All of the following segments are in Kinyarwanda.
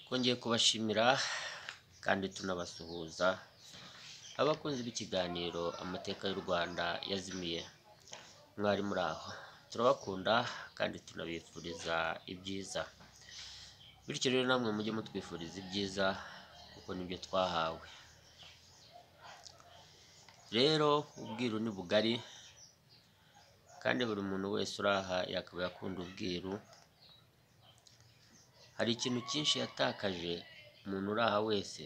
Twongeye kubashimira kandi tunabasuhuza abakunzi b'ikiganiro amateka y'u Rwanda yazimiye. Mwari muri aho, turabakunda kandi tunabifuriza ibyiza. Bityo rero namwe mujye mutwifuriza ibyiza kuko nibyo twahawe. Rero ubwiru ni bugari kandi buri muntu wese uraha yakabaye akunda ubwiru. Hari ikintu cyinshi yatakaje umuntu uraha wese,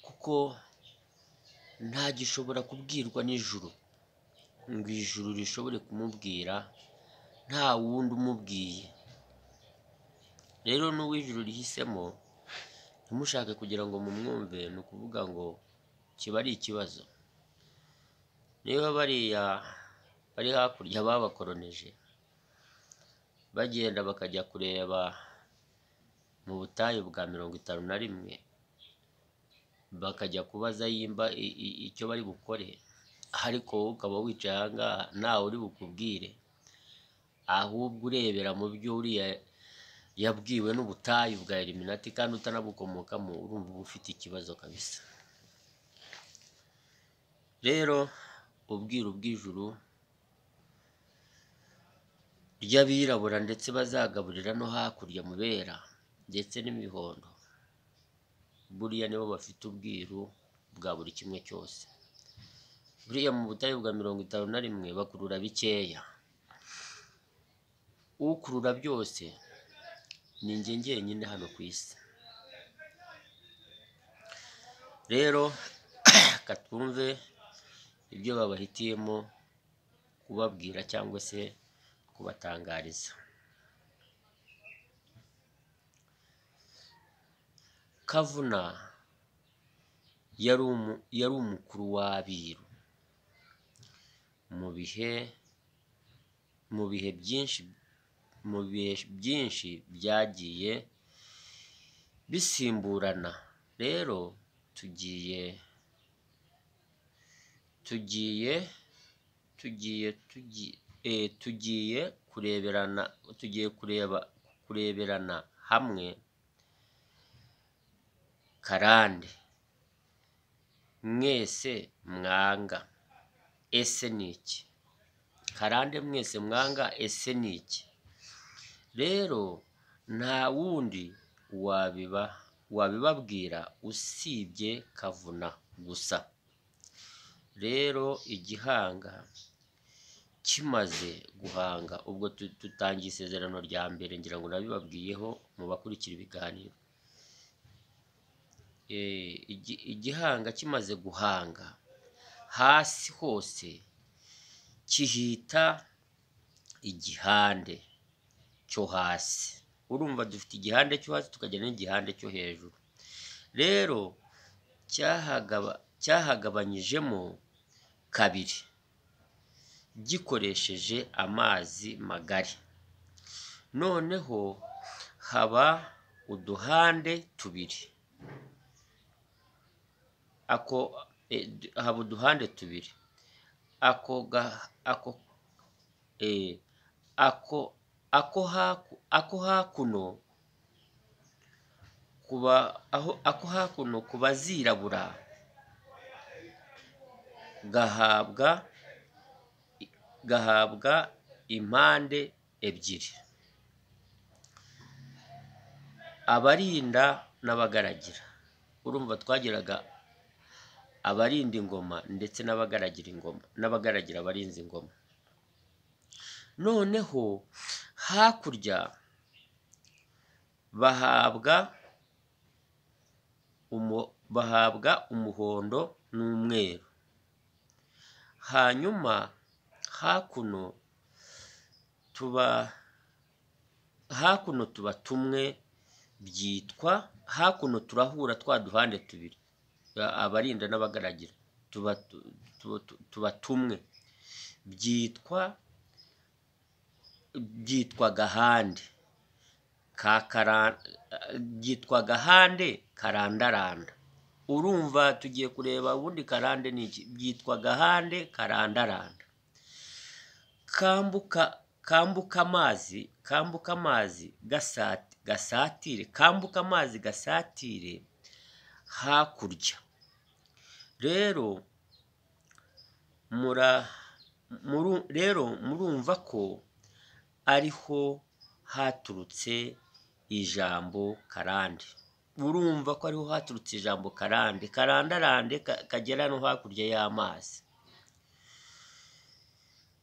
kuko nta gishobora kubwirwa n'ijuru ngo ijuru rishobore kumubwira nta wundi umubwiye. Rero n'uw'ijuru rihisemo ntimushake kugira ngo mumwumve, ni ukuvuga ngo kiba ari ikibazo. Niba bariya bari hakurya babakoroneje bagenda bakajya kureba mu butayu bwa 51 bakajya kubaza yimba icyo bari bukore, ariko wowe ukaba wicaye aha ngaha ntawe uri bukubwire, ahubwo urebera mu byo uriya yabwiwe n'ubutayu bwa Illuminati kandi utanabukomokamo, urumva uba ufite ikibazo kabisa. Rero ubwiru bw'ijuru ry'abirabura ndetse bazagaburira no hakurya mu bera ndetse n'imihondo, buriya nibo bafite ubwiru bwa buri kimwe cyose. Buriya mu butayu bwa 51 bakurura bikeya, ukurura byose ni njye njyenyine hano ku isi. Rero katwumve ibyo babahitiyemo kubabwira cyangwa se kubatangariza. Kavuna yari umukuru w'abiru mu bihe byinshi byagiye bisimburana. Rero tugiye kureberana hamwe karande mwese mwanga ese niki. Karande mwese mwanga ese niki. Rero nta wundi wabibabwira usibye Kavuna gusa. Rero igihanga kimaze guhanga, ubwo tutangiye isezerano rya mbere, ngira ngo nabibabwiyeho mu bakurikira ibiganiro. Igihanga kimaze guhanga hasi hose kihita igihande cyo hasi. Urumva dufite igihande cyo hasi tukagira n'igihande cyo hejuru. Rero cyahagabanyijemo kabiri gikoresheje amazi magari. Noneho haba uduhande tubiri. Ako hakuno ku bazirabura gahabwa impande ebyiri, abarinda n'abagaragira. Urumva twagiraga abarinda ingoma ndetse n'abagaragira abarinzi ingoma. Noneho hakurya bahabwa umuhondo n'umweru. Hanyuma hakuno tuba tumwe, byitwa hakuno turahura twa duhande tubiri, abarinda n'abagaragira tuba tumwe, byitwa gahande karandaranda. Urumva tugiye kureba ubundi karande niki, byitwa gahande karandaranda. kambuka amazi gasatire, kambuka amazi gasatire hakurya. Rero murumva ko ariho haturutse ijambo karande. Urumva ko ariho haturutse ijambo karande, karandarande kagera no hakurya y'amazi.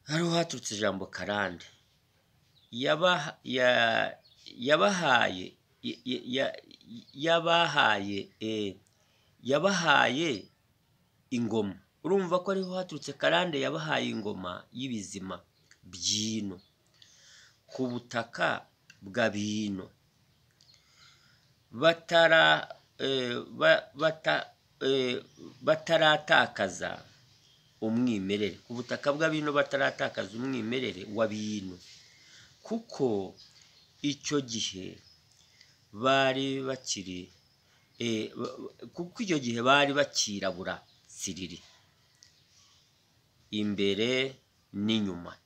Ariho haturutse ijambo karande. Yabahaye ingoma. Urumva ko ariho haturutse karande yabahaye ingoma y'ibizima by'ino ku butaka bwa bino, bataratakaza umwimerere, ku butaka bwa bino bataratakaza umwimerere wa bino, kuko icyo gihe bari bakirabura tsiriri imbere n'inyuma.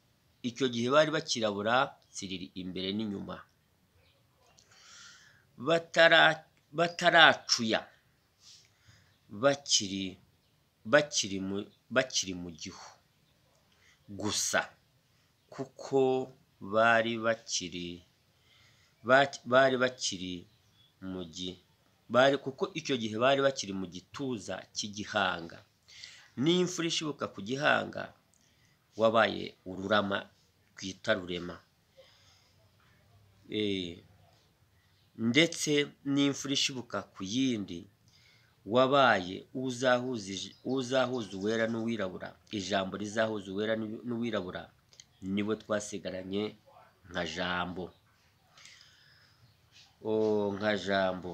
Icyo gihe bari bakirabura tsiriri imbere n'inyuma, bataracuya, bakiri mu gihu gusa, kuko bari bakiri kuko icyo gihe bari bakiri mu gituza cy'igihanga. N'imfura ishibuka ku gihanga wabaye ururama twita rurema. Ndetse n'imfura ishibuka ku yindi wabaye uzahuza uwera n'uwirabura. Ijambo rizahuza uwera n'uwirabura nibo twasigaranye nka Jambo. Nka Jambo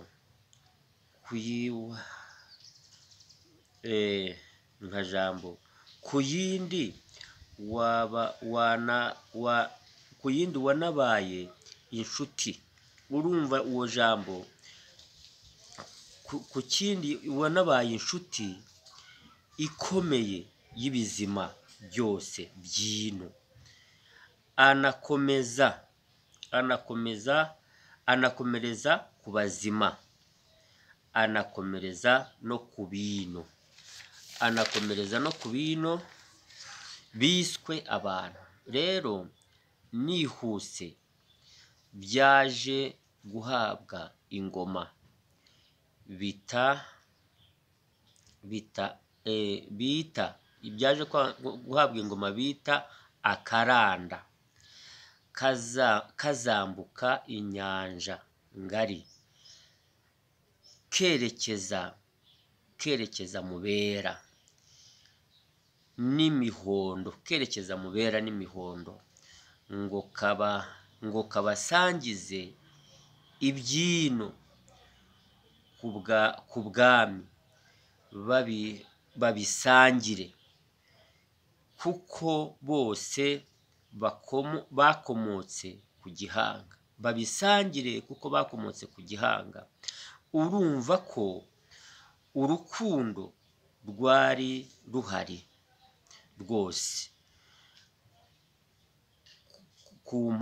nka Jambo ku yindi wanabaye inshuti. Urumva uwo Jambo ku kindi wanabaye inshuti ikomeye y'ibizima byose by'ino. Anakomereza ku bazima, anakomereza no ku bino, biswe abantu. Rero nihuse byaje guhabwa ingoma byaje guhabwa ingoma bita akaranda, kazambuka inyanja ngari kerekeza mu Bera n'Imihondo, ngo kabasangize ibyino ku bwami, babisangire, kuko bose bakomotse ku gihanga. Babisangire kuko bakomotse ku gihanga. Urumva ko urukundo rwari ruhari rwose ku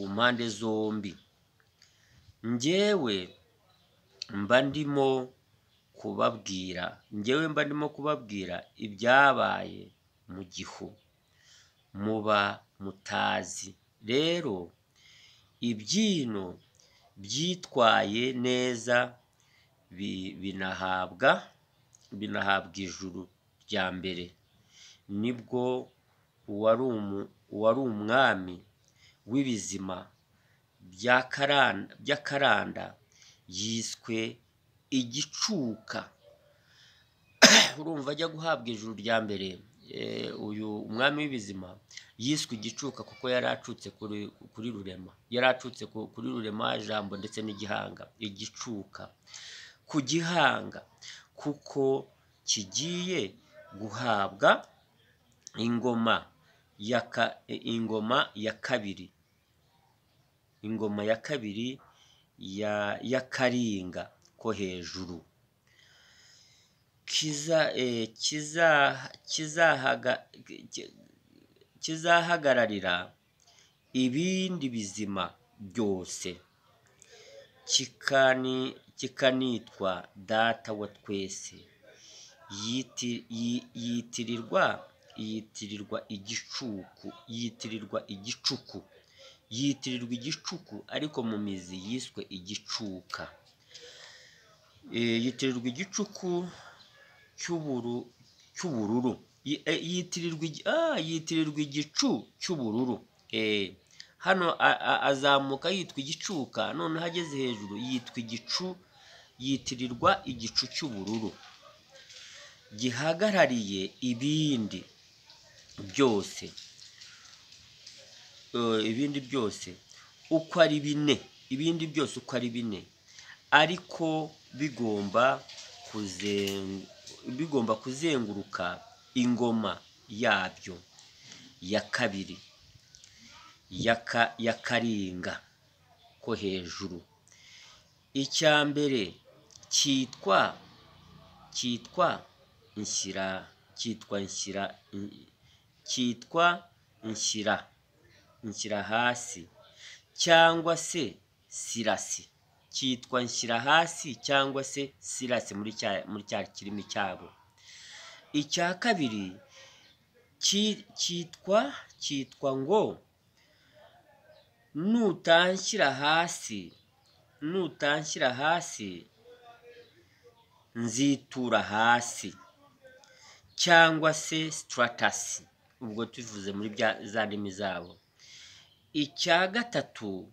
mpande zombi. Njyewe mba ndimo kubabwira ibyabaye mu gihu muba mutazi. Rero ibyino byitwaye neza binahabwa ijuru rya mbere. Nibwo uwari umwami w'ibizima by'akaranda yiswe Igicuka. Urumva ajya guhabwa ijuru rya mbere, uyu umwami w'ibizima yiswe Igicuka kuko yari acutse kuri Rurema. Yari acutse kuri Rurema, Jambo ndetse n'igihanga. Igicuka ku gihanga kuko kigiye guhabwa ingoma ya kabiri y'akaringa ko hejuru, kizahagararira ibindi bizima byose, kikanitwa data wa twese. Yitirirwa igicuku, yitirirwa igicuku, ariko mu mizi yiswe igicuka. Yitirirwa igicuku cy'ubururu, yitirirwa igicu cy'ubururu. Hano azamuka yitwa igicuka, none hageze hejuru yitwa igicu, yitirirwa igicu cy'ubururu, gihagarariye ibindi byose, uko ari bine, ibindi byose uko ari bine, ariko bigomba kuzenguruka ingoma yabyo ya kabiri, ya karinga ko hejuru. Icya mbere cyitwa nshyira hasi cyangwa se sirasi, cyitwa nshyira hasi cyangwa se sirasi muri cya kirimi cyabo. Icya kabiri cyitwa ngo nutanshyira hasi nzitura hasi, cyangwa se stratus, ubwo tuvuze muri za ndimi zabo. Icya gatatu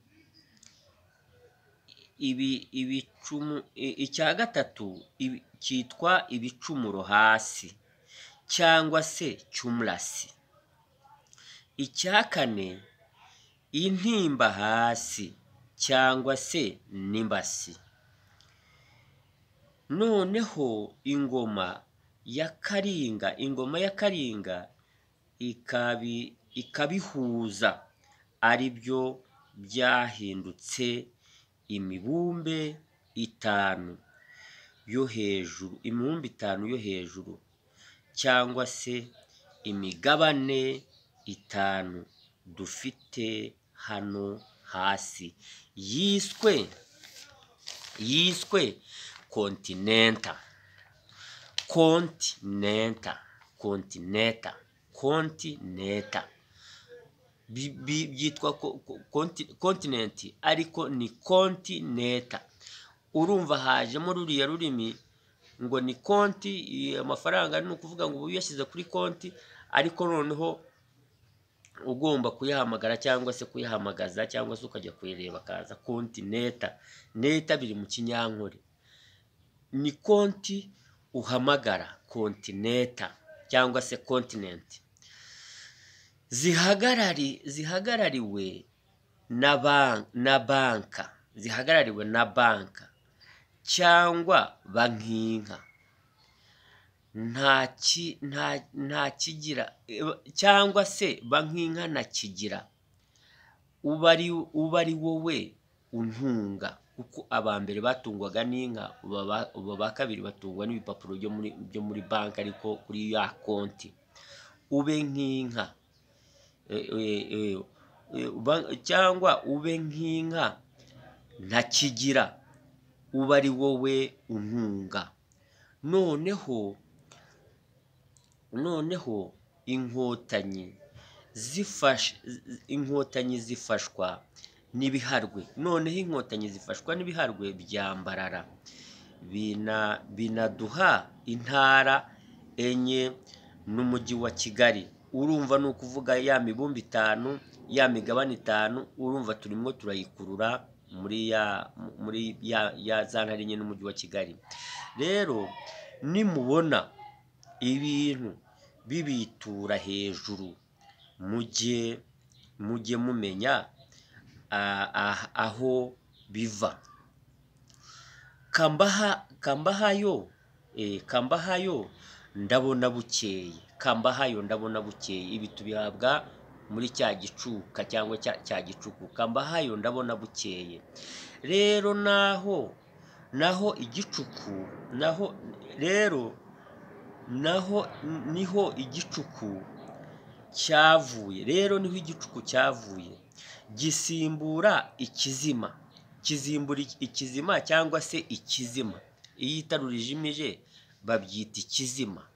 cyitwa ibicumuro hasi, cyangwa se cyumurasi. Icya kane intimba hasi, cyangwa se nimbasi. Noneho ingoma ya karinga ikabihuza, ari byo byahindutse imibumbe itanu yo hejuru, cyangwa se imigabane itanu dufite hano hasi, yiswe kontinenta. Byitwa kontinenti, ariko ni kontineta. Urumva hajemo ruriya rurimi ngo ni konti, amafaranga ni ukuvuga ngo uyashyize kuri konti, ariko noneho ugomba kuyahamagara cyangwa se kuyahamagaza, cyangwa se ukajya kuyireba akaza. Kontineta, neta biri mu kinyankore, ni konti uhamagara, kontineta cyangwa se kontinenti. Zihagarariwe na banka, cyangwa bankinka, nta kigira, cyangwa se bankinka na kigira, uba ari wowe untunga, kuko abambere batungwaga n'inka, uba ba kabiri batungwa n'ibipapuro byo muri banki, ariko kuri ya konti. Ube nk'inka, cyangwa ube nk'inka nta kigira, uba ari wowe untunga. Noneho inkotanyi zifashwa n'ibiharwe. Noneho inkotanyi zifashwa n'ibiharwe bya Mbarara, binaduha intara enye n'umujyi wa Kigali. Urumva ni ukuvuga ya mibumbi itanu, ya migabane itanu, urumva turimo turayikurura muri ya za ntara enye n'umujyi wa Kigali. Rero nimubona ibintu bibitura hejuru, mujye mumenya aho biva. Kambahayo ndabona bukeye, ibi tubihabwa muri cya gicuka cyangwa cya gicuku. Kambahayo ndabona bukeye. Rero naho igicuku, niho igicuku cyavuye. gisimbura ikizima, kizimbura ikizima cyangwa se ikizima. Iyo itara urijimije babyita ikizima,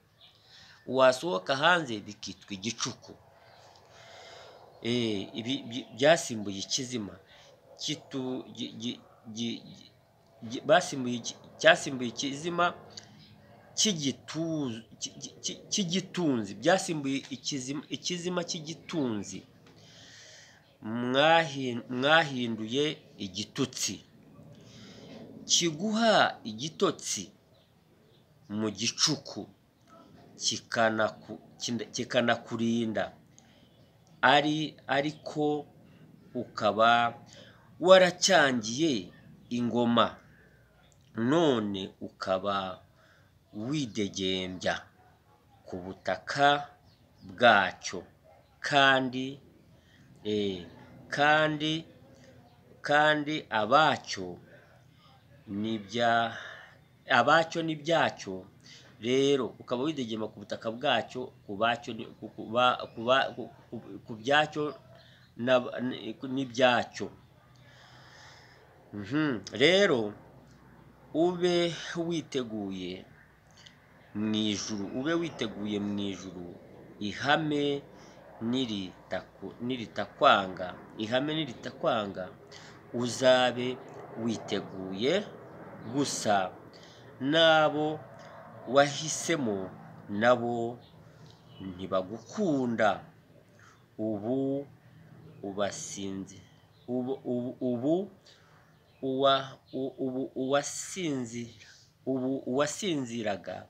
wasohoka hanze bikitwa igicuku. Ibi byasimbuye ikizima, cyasimbuye ikizima cy'igitunzi, byasimbuye ikizima cy'igitunzi. Mwahinduye igitutsi, kiguha igitotsi mu gicuku, kikanakurinda ariko ukaba waracyangiye ingoma, none ukaba widegembya ku butaka bwacyo, kandi abacyo n'ibyacyo. Rero ukaba widegema ku butaka bwacyo, ku byacyo n'ibyacyo. Rero ube witeguye mu ijuru, ihame niritakwanga, uzabe witeguye. Gusa n'abo wahisemo nabo ntibagukunda, uwasinziraga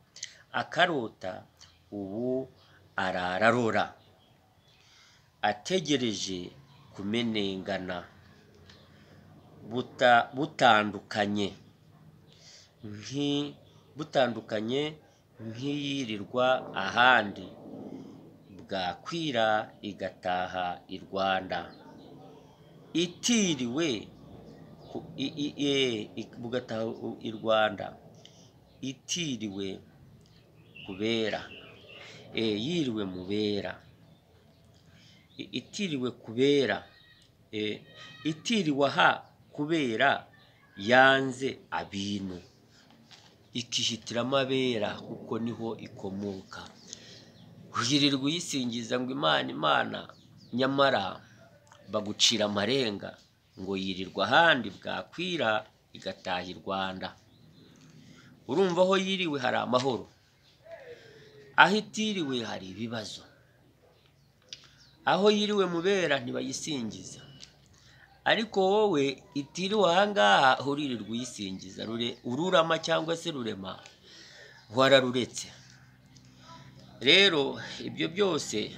akarota, ubu arararora, ategereje kumenengana. Butandukanye nk'iyirirwa ahandi, bwakwira igataha i Rwanda. Itiriwe kubera, yiriwe mubera, itiriwe kubera, itiriwe aha kubera yanze abintu, ikihitiramo abera kuko niho ikomoka. Uyirirwa uyisingiza ngo Imana, nyamara bagucira amarenga ngo yirirwa ahandi, bwakwira igataha i Rwanda. Urumva aho yiriwe hari amahoro, aho itiriwe hari ibibazo. Aho yiriwe mubera ntibayisingiza, ariko wowe itiriwe ahangaha uririrwa uyisingiza. Ururama cyangwa se rurema wararuretse. Rero ibyo byose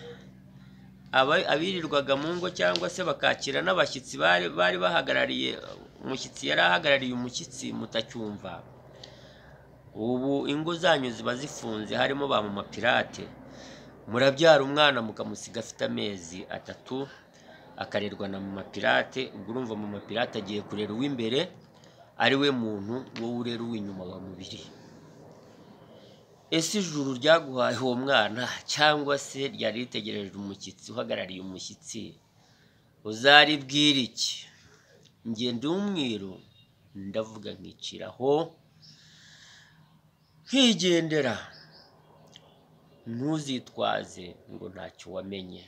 abirirwaga mu ngo cyangwa se bakakira n'abashyitsi bari bahagarariye umushyitsi, yari ahagarariye umushyitsi, mutacyumva. Ubu ingo zanyu ziba zifunze, harimo ba mama pirate. Murabyara umwana mukamusiga afite amezi 3, akarerwa na mama pirate. Ubwo urumva mama pirate agiye kurera uw'imbere, ari we muntu, wowe urera uw'inyuma wa mubiri. Ese ijuru ryaguhaye uwo mwana cyangwa se ryari ritegereje umushyitsi, uhagarariye umushyitsi, uzaribwira iki? Njye ndi umwiru, ndavuga nkiciraho nkigendera. Ntuzitwaze ngo ntacyo wamenye.